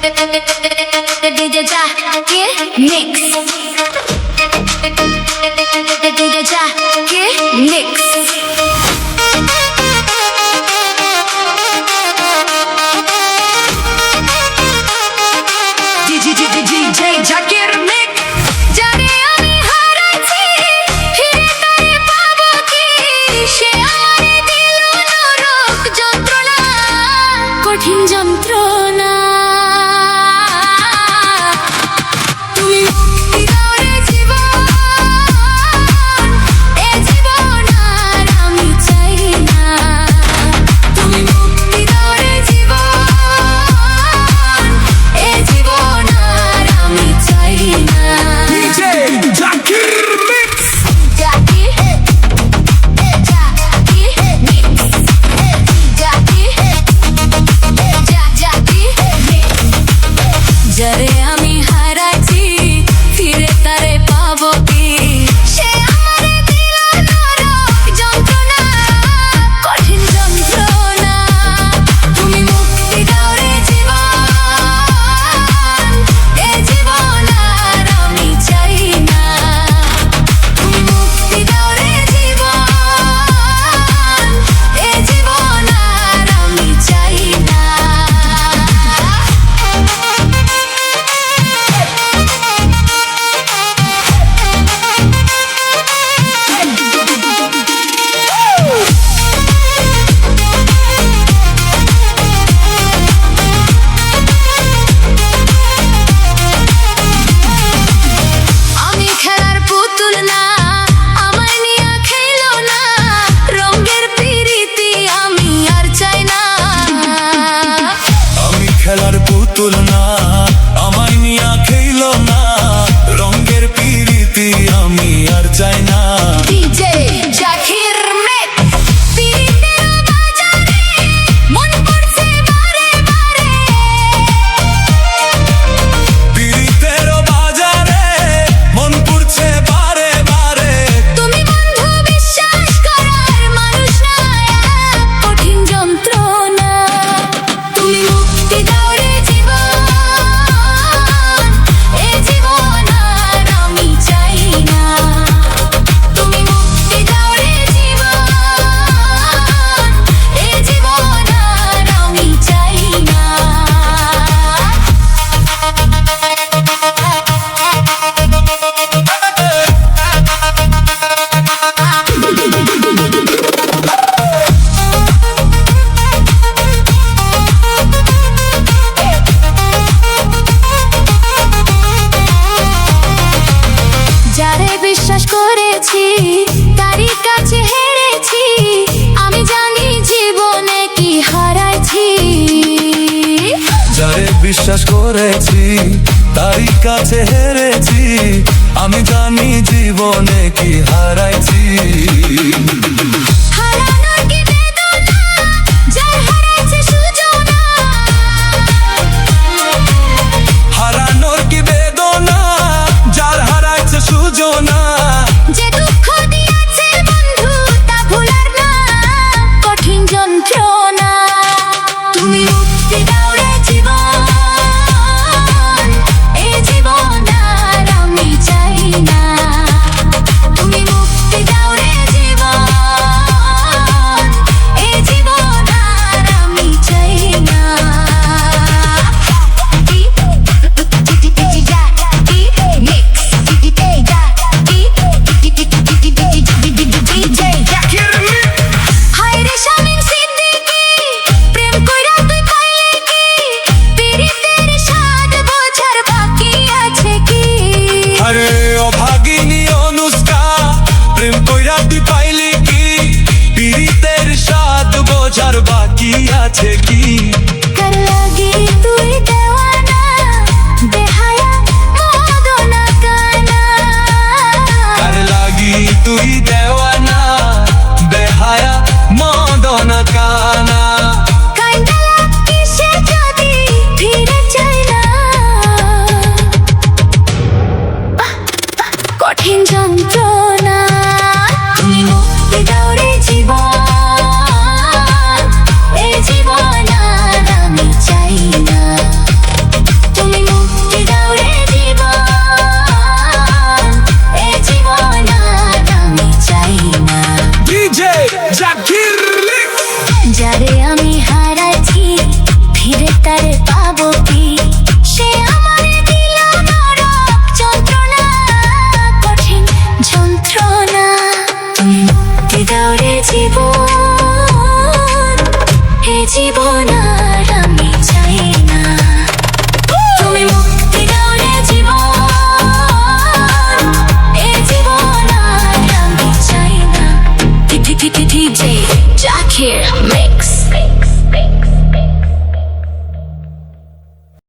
DJ Zakir Mix. DJ Zakir Mix. DJ Zakir Mix. জানে আমি হারাইছি ফিরে তারে পাবো কি সে আমারে দিল নরক যন্ত্রণা কঠিন যন্ত্রণা তুমি মুক্তি দাও রে জীবন এ জীবন আর আমি চাই না তুমি মুক্তি দাও রে জীবন এ জীবন আর আমি চাই না DJ Zakir Mix. যারে আমি হারাইছি ফিরে তারে পাবো কি সে আমারে দিল নরক যন্ত্রণা কঠিন যন্ত্রণা তুমি মুক্তি দাও রে জীবন এ জীবন আর আমি চাই না তুমি মুক্তি দাও রে জীবন এ জীবন আর আমি চাই না আমি খেলার পুতুল না আমার নিয়া খেলো না রঙের পিরিতি আমি আর চাই না আমি খেলার পুতুল না আমায় নিয়া খেইল না রঙের পিরিতি আমি আর চাই না DJ Zakir Mix. পিরিতের বাজারে মন পড়ছে বারে বারে পিরিতের বাজারে মন পড়ছে বারে বারে তুমি বন্ধু বিশ্বাস করার মানুষ না কঠিন যন্ত্রণা তুমি মুক্তি দাও রে জীবন এ জীবন আর আমি চাই না তুমি মুক্তি দাও রে জীবন এ জীবন আর আমি চাই না যারে বিশ্বাস করেছি তারই কাছে হেরেছি আমি জানি জীবনে কি হারাইছি যারে বিশ্বাস করেছি তারই কাছে হেরেছি আমি জানি জীবনে কি হারাইছি হারানোর কি বেদনা যার হারাইছে সুযোনা হারানোর কি বেদনা যার হারাইছে সুজনা যে দুঃখ দিয়েছে বন্ধু তা ভুলার না কঠিন যন্ত্রণা তুমি মুক্তি দাও রে জীবন এ জীবন আর আমি চাই না তুমি মুক্তি দাও রে জীবন এ জীবন আর আমি চাই না হায়রে শামীম সিদ্দিকী প্রেম কইরা তুই পাইলে কি জাকির যারে আমি হারাইছি ফিরে তারে পাবো কি